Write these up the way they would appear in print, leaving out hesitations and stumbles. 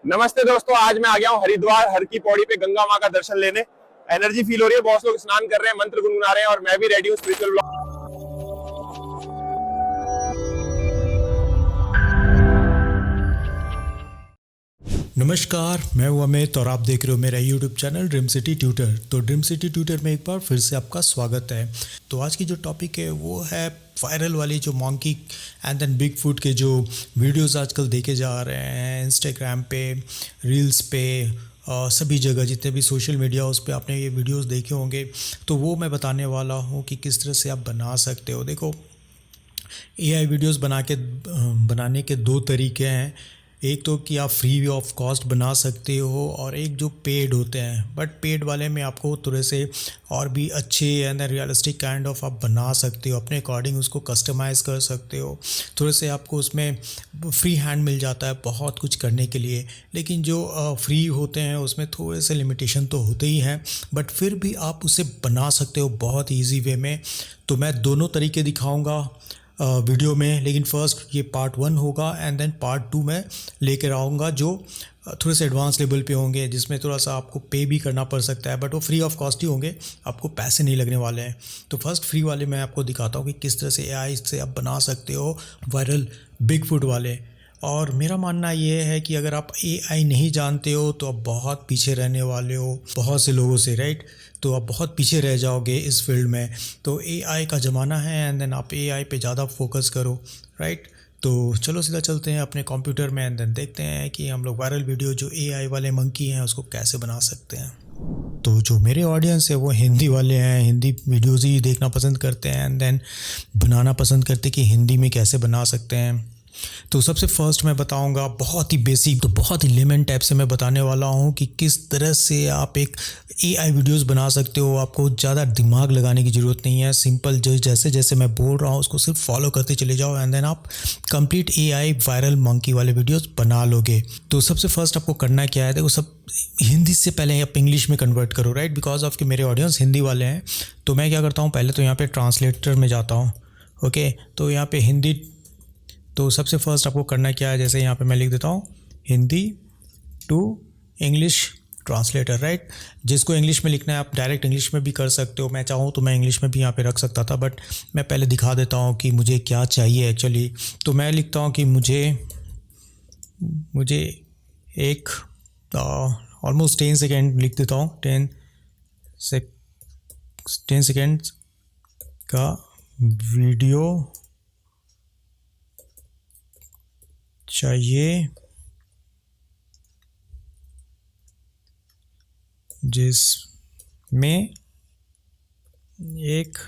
नमस्ते दोस्तों, आज मैं आ गया हूँ हरिद्वार हर की पौड़ी पे गंगा माँ का दर्शन लेने। एनर्जी फील हो रही है, बहुत लोग स्नान कर रहे हैं, मंत्र गुनगुना रहे हैं और मैं भी रेडी हूँ स्पिरिचुअल। नमस्कार, मैं हूं अमित और आप देख रहे हो मेरा YouTube channel dream city tutor. तो ड्रीम सिटी ट्यूटर में एक बार फिर से आपका स्वागत है। तो आज की जो टॉपिक है वो है वायरल वाली जो monkey and then Bigfoot के जो वीडियोस आजकल देखे जा रहे हैं इंस्टाग्राम पे, रील्स पे, सभी जगह जितने भी सोशल मीडिया उस पर आपने ये वीडियोस देखे होंगे। तो वो मैं बताने वाला हूँ कि किस तरह से आप बना सकते हो। देखो, एआई वीडियोस बनाने के दो तरीके हैं। एक तो कि आप फ्री ऑफ कॉस्ट बना सकते हो और एक जो पेड होते हैं। बट पेड वाले में आपको थोड़े से और भी अच्छे एंड रियलिस्टिक काइंड ऑफ आप बना सकते हो, अपने अकॉर्डिंग उसको कस्टमाइज़ कर सकते हो। थोड़े से आपको उसमें फ्री हैंड मिल जाता है बहुत कुछ करने के लिए। लेकिन जो फ्री होते हैं उसमें थोड़े से लिमिटेशन तो होते ही हैं, बट फिर भी आप उसे बना सकते हो बहुत ईजी वे में। तो मैं दोनों तरीके दिखाऊँगा वीडियो में, लेकिन फर्स्ट ये पार्ट 1 होगा एंड देन पार्ट 2 में लेकर आऊँगा जो थोड़े से एडवांस लेवल पे होंगे, जिसमें थोड़ा सा आपको पे भी करना पड़ सकता है, बट वो फ्री ऑफ कॉस्ट ही होंगे, आपको पैसे नहीं लगने वाले हैं। तो फर्स्ट फ्री वाले मैं आपको दिखाता हूँ कि किस तरह से एआई से आप बना सकते हो वायरल बिग फुट वाले। और मेरा मानना ये है कि अगर आप एआई नहीं जानते हो तो आप बहुत पीछे रहने वाले हो बहुत से लोगों से, राइट। तो आप बहुत पीछे रह जाओगे इस फील्ड में। तो एआई का ज़माना है एंड देन आप एआई पे ज़्यादा फोकस करो, राइट। तो चलो सीधा चलते हैं अपने कंप्यूटर में एंड देन देखते हैं कि हम लोग वायरल वीडियो जो एआई वाले मंकी हैं उसको कैसे बना सकते हैं। तो जो मेरे ऑडियंस है वो हिंदी वाले हैं, हिंदी वीडियोज़ ही देखना पसंद करते हैं एंड देन बनाना पसंद करते हैं कि हिंदी में कैसे बना सकते हैं। तो सबसे फर्स्ट मैं बताऊंगा बहुत ही बेसिक, तो बहुत ही लेमन टाइप से मैं बताने वाला हूं कि किस तरह से आप एक एआई वीडियोस बना सकते हो। आपको ज़्यादा दिमाग लगाने की ज़रूरत नहीं है, सिंपल जो जैसे जैसे मैं बोल रहा हूं उसको सिर्फ फॉलो करते चले जाओ एंड देन आप कंप्लीट एआई वायरल मंकी वाले वीडियोस बना लोगे। तो सबसे फर्स्ट आपको करना क्या है, देखो सब हिंदी से पहले आप इंग्लिश में कन्वर्ट करो, राइट, बिकॉज ऑफ कि मेरे ऑडियंस हिंदी वाले हैं। तो मैं क्या करता हूँ, पहले तो यहाँ पर ट्रांसलेटर में जाता हूँ। ओके, तो यहाँ पर हिंदी, तो सबसे फर्स्ट आपको करना क्या है, जैसे यहाँ पे मैं लिख देता हूँ Hindi to English translator, right. जिसको इंग्लिश में लिखना है आप डायरेक्ट इंग्लिश में भी कर सकते हो। मैं चाहूँ तो मैं इंग्लिश में भी यहाँ पे रख सकता था, बट मैं पहले दिखा देता हूँ कि मुझे क्या चाहिए एक्चुअली। तो मैं लिखता हूँ कि मुझे एक ऑलमोस्ट 10 सेकेंड लिख देता हूँ, 10 सेकेंड का वीडियो चाहिए जिसमें एक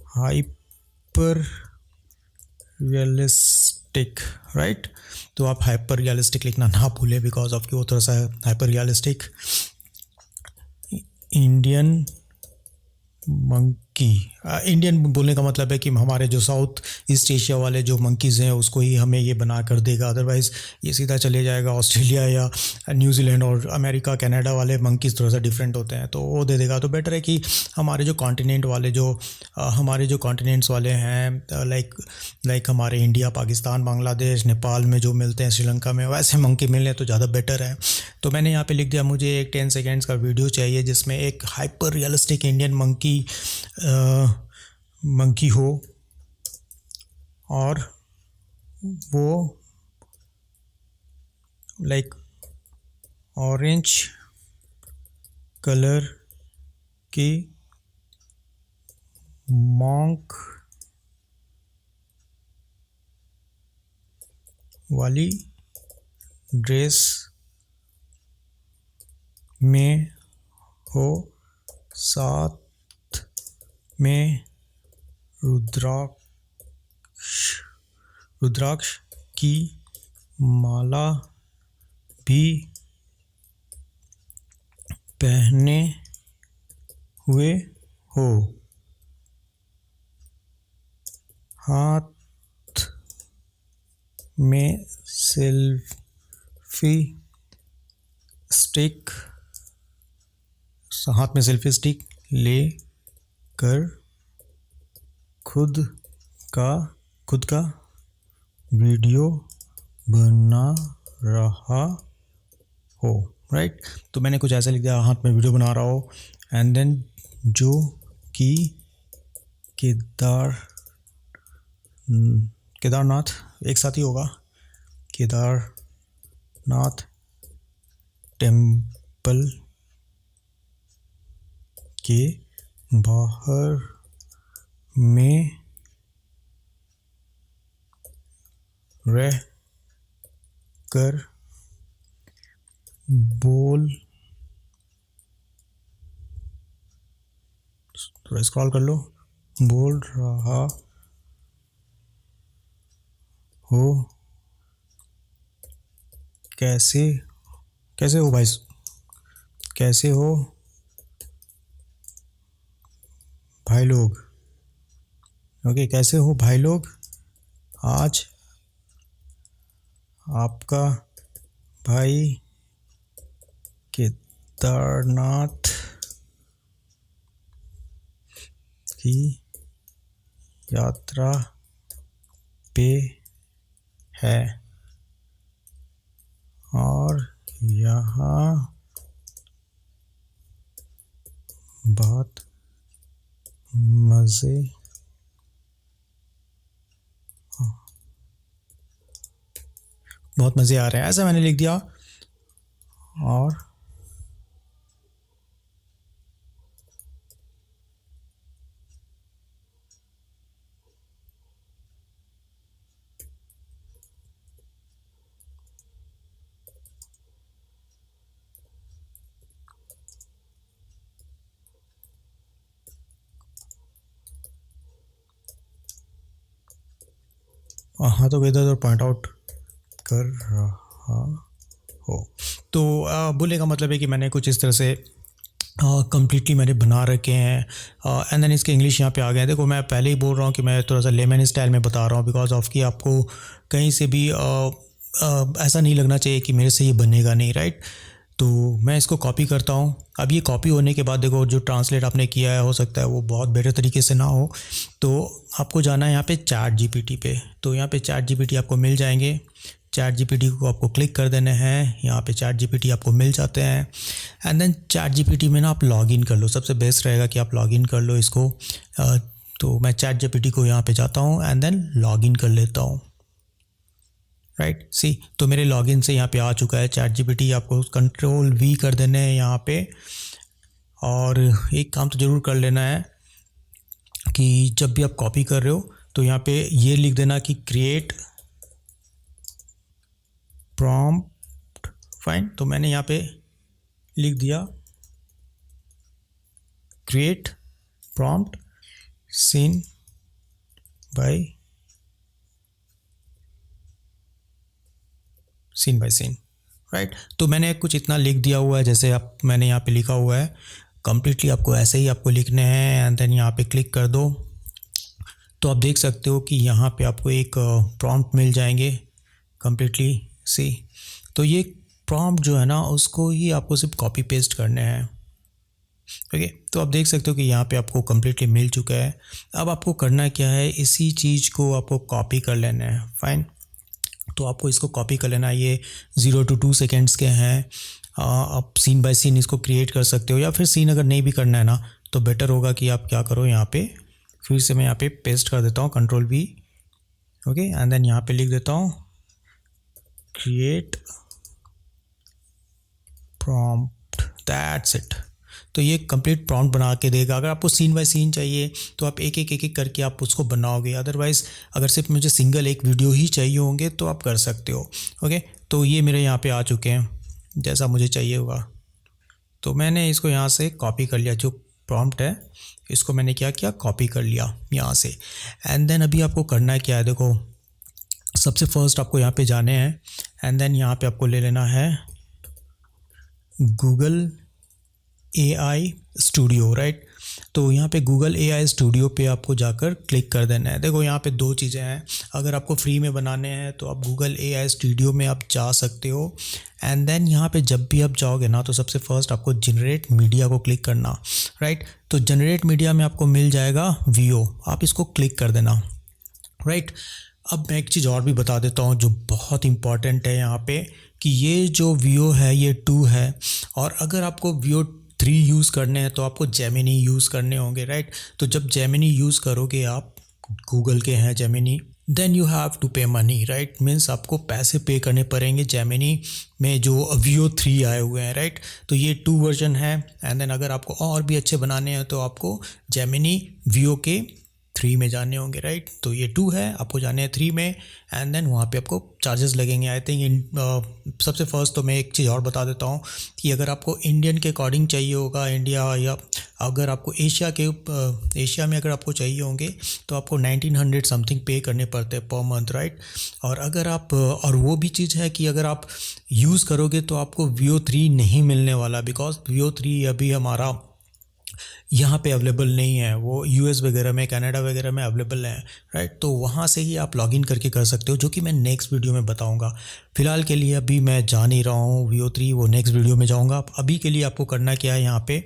हाइपर रियलिस्टिक, राइट। तो आप हाइपर रियलिस्टिक लिखना ना भूलें, बिकॉज ऑफ कि वो थोड़ा सा hyper realistic Indian monkey, Indian बोलने का मतलब है कि हमारे जो साउथ ईस्ट एशिया वाले जो मंकीज़ हैं उसको ही हमें ये बना कर देगा। अदरवाइज़ ये सीधा चले जाएगा ऑस्ट्रेलिया या न्यूजीलैंड और अमेरिका कनाडा वाले मंकीज़ थोड़ा सा डिफरेंट होते हैं, तो वो दे देगा। तो बेटर है कि हमारे जो कॉन्टिनेंट वाले हमारे जो कॉन्टिनेंट्स वाले हैं, लाइक हमारे इंडिया, पाकिस्तान, बांग्लादेश, नेपाल में जो मिलते हैं, श्रीलंका में, वैसे मंकी मिलने तो ज़्यादा बेटर है। तो मैंने यहाँ पे लिख दिया मुझे एक 10 सेकेंड्स का वीडियो चाहिए जिसमें एक हाइपर रियलिस्टिक इंडियन मंकी हो और वो लाइक ऑरेंज कलर की मॉन्क वाली ड्रेस में हो, साथ में रुद्राक्ष की माला भी पहने हुए हो, हाथ में सेल्फी स्टिक ले कर खुद का वीडियो बना रहा हो, राइट। तो मैंने कुछ ऐसा लिख दिया, हाथ में वीडियो बना रहा हो, एंड देन जो कि केदारनाथ एक साथ ही होगा, केदारनाथ टेम्पल के बाहर में रह कर बोल, थोड़ा स्क्रॉल कर लो, बोल रहा हो कैसे कैसे हो भाई, कैसे हो भाई लोग, ओके, कैसे हो भाई लोग, आज आपका भाई केदारनाथ की यात्रा पे है और यहाँ बहुत मज़े आ रहे हैं, ऐसा मैंने लिख दिया। और हाँ, तो इधर उधर पॉइंट आउट कर रहा हो, तो बोलने का मतलब है कि मैंने कुछ इस तरह से कम्प्लीटली मैंने बना रखे हैं। एंड देन इसके इंग्लिश यहाँ पे आ गए हैं। देखो, मैं पहले ही बोल रहा हूँ कि मैं थोड़ा सा लेमन स्टाइल में बता रहा हूँ, बिकॉज ऑफ कि आपको कहीं से भी ऐसा नहीं लगना चाहिए कि मेरे से ये बनेगा नहीं, राइट। तो मैं इसको कॉपी करता हूँ। अब ये कॉपी होने के बाद देखो, जो ट्रांसलेट आपने किया है, हो सकता है वो बहुत बेटर तरीके से ना हो, तो आपको जाना है यहाँ पे चैट जीपीटी पे। तो यहाँ पे चैट जीपीटी आपको मिल जाएंगे। चैट जीपीटी को आपको क्लिक कर देना है, यहाँ पे चैट जीपीटी आपको मिल जाते हैं। एंड देन चैट जीपीटी में ना आप लॉगिन कर लो, सबसे बेस्ट रहेगा कि आप लॉगिन कर लो इसको। तो मैं चैट जीपीटी को यहाँ पे जाता हूँ एंड देन लॉगिन कर लेता हूँ, राइट। सी, तो मेरे लॉगिन से यहाँ पे आ चुका है चैट जीपीटी। आपको Ctrl+V कर देने हैं यहाँ पे। और एक काम तो ज़रूर कर लेना है कि जब भी आप कॉपी कर रहे हो तो यहाँ पे ये लिख देना कि क्रिएट प्रॉम्प्ट, फाइन। तो मैंने यहाँ पे लिख दिया create prompt scene by scene, right. तो मैंने कुछ इतना लिख दिया हुआ है, जैसे आप मैंने यहाँ पे लिखा हुआ है कम्प्लीटली, आपको ऐसे ही आपको लिखने हैं। एंड देन यहाँ पे क्लिक कर दो, तो आप देख सकते हो कि यहाँ पे आपको एक प्रॉम्प्ट मिल जाएंगे कम्प्लीटली। सी, तो ये प्रॉम्प्ट जो है ना, उसको ही आपको सिर्फ कॉपी पेस्ट करने हैं, ओके। तो आप देख सकते हो कि यहाँ पे आपको कम्प्लीटली मिल चुका है। अब आपको करना क्या है, इसी चीज़ को आपको कॉपी कर लेना है, फाइन। तो आपको इसको कॉपी कर लेना है। ये 0 to 2 सेकेंड्स के हैं। आप सीन बाय सीन इसको क्रिएट कर सकते हो, या फिर सीन अगर नहीं भी करना है ना, तो बेटर होगा कि आप क्या करो, यहाँ पे फिर से मैं यहाँ पे पेस्ट कर देता हूँ, Ctrl+V, ओके। एंड देन यहाँ पे लिख देता हूँ क्रिएट प्रॉम्प्ट, दैट्स इट। तो ये कंप्लीट प्रॉम्प्ट बना के देगा। अगर आपको सीन बाय सीन चाहिए तो आप एक एक करके आप उसको बनाओगे। अदरवाइज़ अगर सिर्फ मुझे सिंगल एक वीडियो ही चाहिए होंगे तो आप कर सकते हो, ओके। तो ये मेरे यहाँ पे आ चुके हैं जैसा मुझे चाहिए होगा। तो मैंने इसको यहाँ से कॉपी कर लिया, जो प्रॉम्प्ट है इसको मैंने क्या किया, कॉपी कर लिया यहाँ से। एंड देन अभी आपको करना है क्या है, देखो, सबसे फर्स्ट आपको यहाँ पे जाने हैं। एंड देन यहाँ पे आपको ले लेना है गूगल AI स्टूडियो, राइट। तो यहाँ पे गूगल AI स्टूडियो पे आपको जाकर क्लिक कर देना है। देखो, यहाँ पे दो चीज़ें हैं। अगर आपको फ्री में बनाने हैं तो आप गूगल AI स्टूडियो में आप जा सकते हो। एंड देन यहाँ पे जब भी आप जाओगे ना, तो सबसे फर्स्ट आपको जनरेट मीडिया को क्लिक करना, राइट। तो जनरेट मीडिया में आपको मिल जाएगा VO, आप इसको क्लिक कर देना, राइट। अब मैं एक चीज़ और भी बता देता हूँ जो बहुत इंपॉर्टेंट है यहाँ पे, कि ये जो Veo है ये 2 है, और अगर आपको Veo 3 यूज़ करने हैं तो आपको जेमिनी यूज़ करने होंगे, राइट। तो जब जेमिनी यूज़ करोगे आप, गूगल के हैं Gemini, then you have to pay money, right. Means आपको पैसे पे करने पड़ेंगे जेमिनी में जो Veo 3 आए हुए हैं, राइट। तो ये 2 वर्जन है। एंड देन अगर आपको और भी अच्छे बनाने हैं तो आपको जेमिनी Veo के 3 में जाने होंगे, राइट। तो ये 2 है, आपको जाने हैं 3 में। एंड देन वहाँ पे आपको चार्जेस लगेंगे। आई थिंक सबसे फर्स्ट तो मैं एक चीज़ और बता देता हूँ कि अगर आपको इंडियन के अकॉर्डिंग चाहिए होगा, इंडिया, या अगर आपको एशिया में अगर आपको चाहिए होंगे तो आपको 1900 समथिंग पे करने पड़ते हैं पर मंथ, राइट। और अगर आप और वो भी चीज़ है कि अगर आप यूज़ करोगे तो आपको Veo 3 नहीं मिलने वाला, बिकॉज Veo 3 अभी हमारा यहाँ पे अवेलेबल नहीं है। वो यूएस वगैरह में, कनाडा वगैरह में अवेलेबल है, राइट। तो वहाँ से ही आप लॉगिन करके कर सकते हो, जो कि मैं नेक्स्ट वीडियो में बताऊँगा। फ़िलहाल के लिए अभी मैं जा नहीं रहा हूँ Veo 3, वो नेक्स्ट वीडियो में जाऊँगा। अभी के लिए आपको करना क्या है, यहाँ पे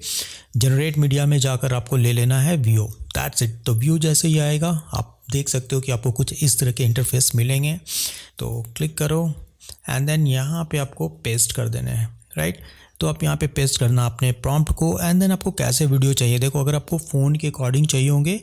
जनरेट मीडिया में जाकर आपको ले लेना है Veo, दैट्स इट। तो Veo जैसे ही आएगा आप देख सकते हो कि आपको कुछ इस तरह के इंटरफेस मिलेंगे। तो क्लिक करो एंड देन यहाँ पे आपको पेस्ट कर देना है, राइट। तो आप यहाँ पे पेस्ट करना अपने प्रॉम्प्ट को। एंड देन आपको कैसे वीडियो चाहिए, देखो अगर आपको फ़ोन के अकॉर्डिंग चाहिए होंगे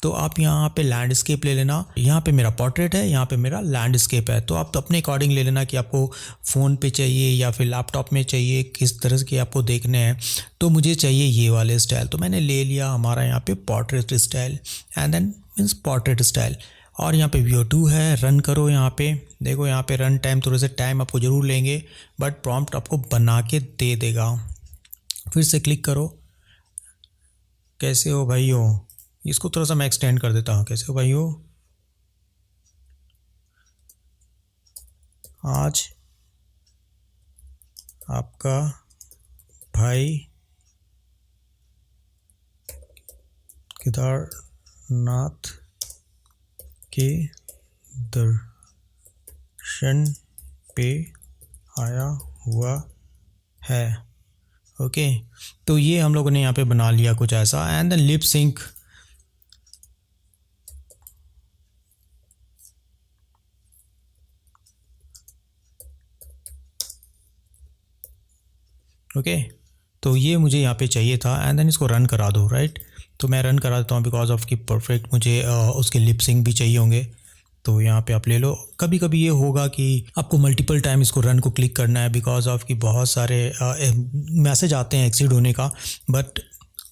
तो आप यहाँ पे लैंडस्केप ले लेना। यहाँ पे मेरा पोर्ट्रेट है, यहाँ पे मेरा लैंडस्केप है। तो आप तो अपने अकॉर्डिंग ले लेना कि आपको फ़ोन पे चाहिए या फिर लैपटॉप में चाहिए, किस तरह के आपको देखने हैं। तो मुझे चाहिए ये वाले स्टाइल, तो मैंने ले लिया हमारा यहाँ पे portrait style. And then means portrait style. और यहाँ पे Veo 2 है, रन करो। यहाँ पे देखो, यहाँ पे रन टाइम, थोड़े से टाइम आपको ज़रूर लेंगे, बट प्रॉम्प्ट आपको बना के दे देगा। फिर से क्लिक करो। कैसे हो भाई हो, इसको थोड़ा सा मैं एक्सटेंड कर देता हूँ। कैसे हो भाई हो, आज आपका भाई केदारनाथ के दर्शन पे आया हुआ है। ओके, तो ये हम लोगों ने यहाँ पे बना लिया कुछ ऐसा। And then lip sync, okay. तो ये मुझे यहाँ पे चाहिए था। एंड देन इसको रन करा दो, राइट। तो मैं रन करा देता हूँ बिकॉज ऑफ कि परफेक्ट मुझे उसके लिप सिंक भी चाहिए होंगे। तो यहाँ पे आप ले लो। कभी कभी ये होगा कि आपको मल्टीपल टाइम इसको रन को क्लिक करना है बिकॉज ऑफ कि बहुत सारे मैसेज आते हैं एक्सीड होने का, बट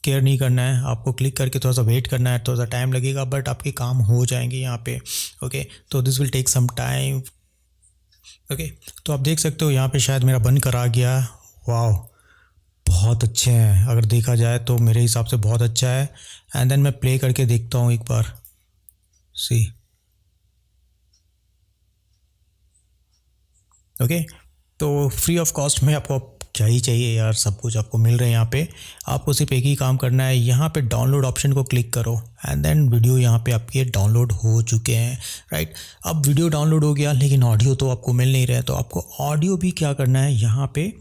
केयर नहीं करना है। आपको क्लिक करके थोड़ा सा वेट करना है, थोड़ा सा टाइम लगेगा बट आपके काम हो जाएंगे यहाँ पे। ओके, तो this will take some time. Okay, तो आप देख सकते हो यहाँ पे शायद मेरा बन कर आ गया। वाह, बहुत अच्छे हैं, अगर देखा जाए तो मेरे हिसाब से बहुत अच्छा है। एंड देन मैं प्ले करके देखता हूँ एक बार। सी, ओके। तो फ्री ऑफ कॉस्ट में आपको क्या ही चाहिए यार, सब कुछ आपको मिल रहा है यहाँ पे। आपको सिर्फ एक ही काम करना है, यहाँ पे डाउनलोड ऑप्शन को क्लिक करो। एंड देन वीडियो यहाँ पे आपके डाउनलोड हो चुके हैं, राइट। अब वीडियो डाउनलोड हो गया लेकिन ऑडियो तो आपको मिल नहीं रहा है। तो आपको ऑडियो भी क्या करना है, यहाँ पे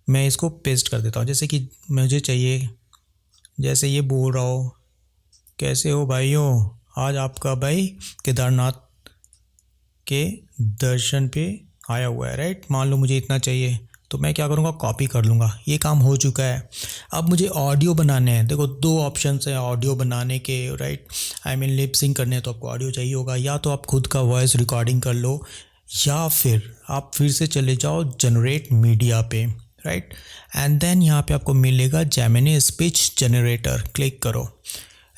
मैं इसको पेस्ट कर देता हूँ। जैसे कि मुझे चाहिए, जैसे ये बोल रहा हो, कैसे हो भाइयों, आज आपका भाई केदारनाथ के दर्शन पे आया हुआ है, राइट। मान लो मुझे इतना चाहिए तो मैं क्या करूँगा, कॉपी कर लूँगा। ये काम हो चुका है। अब मुझे ऑडियो बनाने हैं। देखो 2 ऑप्शंस हैं ऑडियो बनाने के, right. I mean lip sync करने हैं तो आपको ऑडियो चाहिए होगा, या तो आप खुद का वॉइस रिकॉर्डिंग कर लो, या फिर आप फिर से चले जाओ जनरेट मीडिया पे, राइट। एंड देन यहाँ पे आपको मिलेगा जेमिनी स्पीच जनरेटर, क्लिक करो।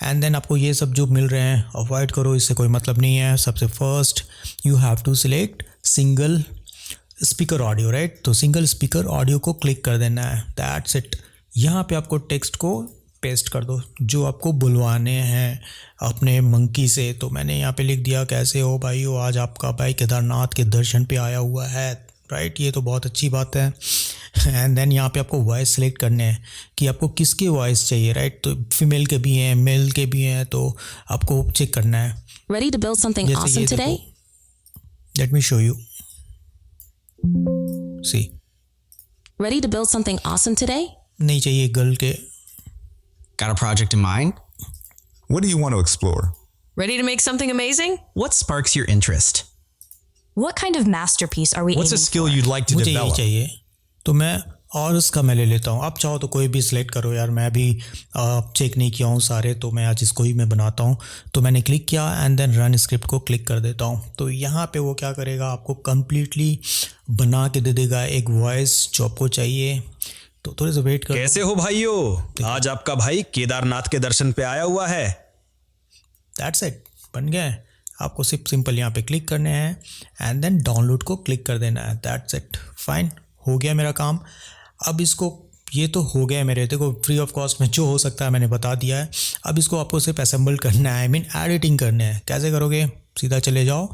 एंड देन आपको ये सब जो मिल रहे हैं अवॉइड करो, इससे कोई मतलब नहीं है। सबसे first you have to select single speaker audio, right. तो सिंगल स्पीकर ऑडियो को क्लिक कर देना है, दैट्स इट। यहाँ पे आपको टेक्स्ट को पेस्ट कर दो जो आपको बुलवाने हैं अपने मंकी से। तो मैंने यहाँ पे लिख दिया, कैसे हो भाइयों, आज आपका भाई केदारनाथ के दर्शन पे आया हुआ है, राइट। ये तो बहुत अच्छी बात है। एंड देन यहाँ पे आपको वॉइस सेलेक्ट करने हैं कि आपको किसके वॉइस चाहिए, राइट। तो फीमेल के भी हैं, मेल के भी हैं, तो आपको चेक करना है। Ready to build something awesome today? Let me show you, see. Ready to build something awesome today? नहीं चाहिए गर्ल के। Got a project in mind? What do you want to explore? Ready to make something amazing? What sparks your interest? What kind of masterpiece are we What's a aiming skill for? you'd like to मुझे यही develop? चाहिए, तो मैं और उसका मैं ले लेता हूँ। आप चाहो तो कोई भी सिलेक्ट करो यार, मैं भी चेक नहीं किया हूँ सारे, तो मैं आज इसको ही मैं बनाता हूँ। तो मैंने क्लिक किया एंड देन रन स्क्रिप्ट को क्लिक कर देता हूँ। तो यहाँ पे वो क्या करेगा, आपको कम्प्लीटली बना के दे देगा एक वॉइस जो आपको चाहिए। तो थोड़े से वेट कर। कैसे हो भाइयों? आज आपका भाई केदारनाथ के दर्शन पे आया हुआ है। दैट्स इट, बन गया है। आपको सिर्फ सिंपल यहाँ पे क्लिक करने हैं एंड देन डाउनलोड को क्लिक कर देना है। दैट्स इट, फाइन, हो गया मेरा काम। अब इसको, ये तो हो गया मेरे, देखो फ्री ऑफ कॉस्ट में जो हो सकता है मैंने बता दिया है। अब इसको आपको सिर्फ असेंबल करना है, आई मीन एडिटिंग करना है। कैसे करोगे, सीधा चले जाओ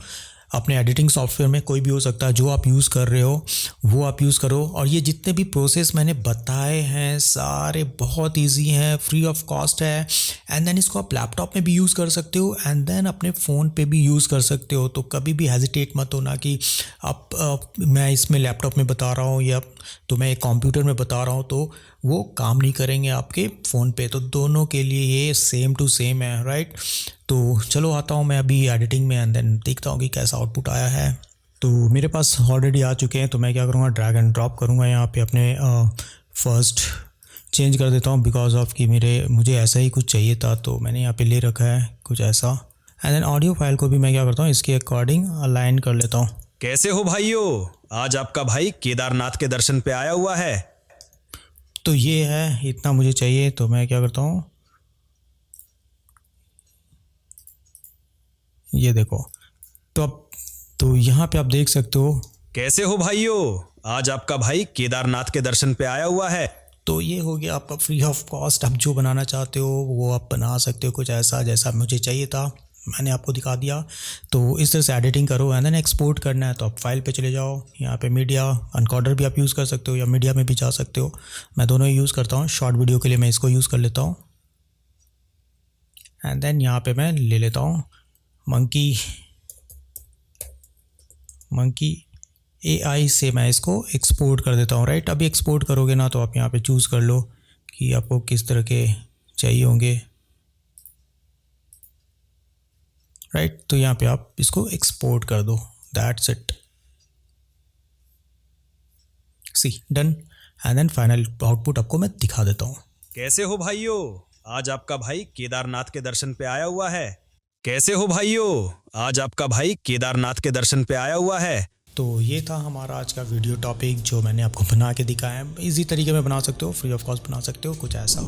अपने एडिटिंग सॉफ्टवेयर में, कोई भी हो सकता है जो आप यूज़ कर रहे हो वो आप यूज़ करो। और ये जितने भी प्रोसेस मैंने बताए हैं सारे बहुत इजी हैं, फ्री ऑफ कॉस्ट है। एंड देन इसको आप लैपटॉप में भी यूज़ कर सकते हो एंड देन अपने फ़ोन पे भी यूज़ कर सकते हो। तो कभी भी हेजिटेट मत होना कि मैं इसमें लैपटॉप में बता रहा हूँ या तो मैं एक कंप्यूटर में बता रहा हूँ तो वो काम नहीं करेंगे आपके फ़ोन पे। तो दोनों के लिए ये सेम टू सेम है, राइट। तो चलो आता हूँ मैं अभी एडिटिंग में एंड देन देखता हूँ कि कैसा आउटपुट आया है। तो मेरे पास ऑलरेडी आ चुके हैं, तो मैं क्या करूँगा, ड्रैग एंड ड्रॉप करूँगा यहाँ पे अपने फर्स्ट चेंज कर देता हूँ बिकॉज ऑफ कि मुझे ऐसा ही कुछ चाहिए था, तो मैंने यहाँ पे ले रखा है कुछ ऐसा। एंड देन ऑडियो फाइल को भी मैं क्या करता हूँ, इसके अकॉर्डिंग अलाइन कर लेता हूँ। कैसे हो भाइयों? आज आपका भाई केदारनाथ के दर्शन पे आया हुआ है। तो ये है, इतना मुझे चाहिए, तो मैं क्या करता हूँ, ये देखो। तो यहाँ पे आप देख सकते हो। कैसे हो भाइयों? आज आपका भाई केदारनाथ के दर्शन पे आया हुआ है। तो ये हो गया आपका फ्री ऑफ कॉस्ट। आप जो बनाना चाहते हो वो आप बना सकते हो, कुछ ऐसा जैसा मुझे चाहिए था मैंने आपको दिखा दिया। तो इस तरह से एडिटिंग करो एंड देन एक्सपोर्ट करना है तो आप फाइल पे चले जाओ। यहाँ पे मीडिया अनकॉर्डर भी आप यूज़ कर सकते हो या मीडिया में भी जा सकते हो। मैं दोनों ही यूज़ करता हूँ, शॉर्ट वीडियो के लिए मैं इसको यूज़ कर लेता हूँ। एंड देन यहाँ पे मैं ले लेता हूँ मंकी AI से मैं इसको एक्सपोर्ट कर देता हूँ, राइट। अभी एक्सपोर्ट करोगे ना तो आप यहाँ पे चूज़ कर लो कि आपको किस तरह के चाहिए होंगे, राइट। तो यहाँ पे आप इसको एक्सपोर्ट कर दो, that's it, see done. And then final output आपको मैं दिखा देता हूँ। कैसे हो भाइयों? आज आपका भाई केदारनाथ के दर्शन पे आया हुआ है। कैसे हो भाइयों? आज आपका भाई केदारनाथ के दर्शन पे आया हुआ है। तो ये था हमारा आज का वीडियो टॉपिक जो मैंने आपको बना के दिखाया है। इजी तरीके में बना सकते हो, फ्री ऑफ कॉस्ट बना सकते हो, कुछ ऐसा।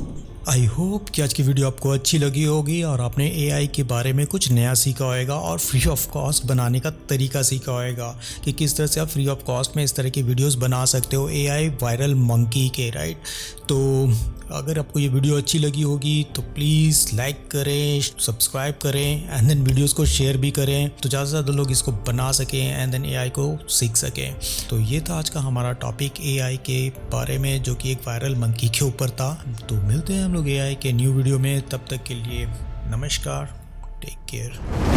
आई होप कि आज की वीडियो आपको अच्छी लगी होगी और आपने AI के बारे में कुछ नया सीखा होगा और फ्री ऑफ कॉस्ट बनाने का तरीका सीखा होगा कि किस तरह से आप फ्री ऑफ कॉस्ट में इस तरह की वीडियोस बना सकते हो AI वायरल मंकी के, राइट। तो अगर आपको ये वीडियो अच्छी लगी होगी तो प्लीज़ लाइक करें, सब्सक्राइब करें एंड देन वीडियोस को शेयर भी करें तो ज़्यादा से ज़्यादा लोग इसको बना सकें एंड देन AI को सीख सकें। तो ये था आज का हमारा टॉपिक AI के बारे में जो कि एक वायरल मंकी के ऊपर था। तो मिलते हैं हम लोग AI के न्यू वीडियो में, तब तक के लिए नमस्कार, टेक केयर।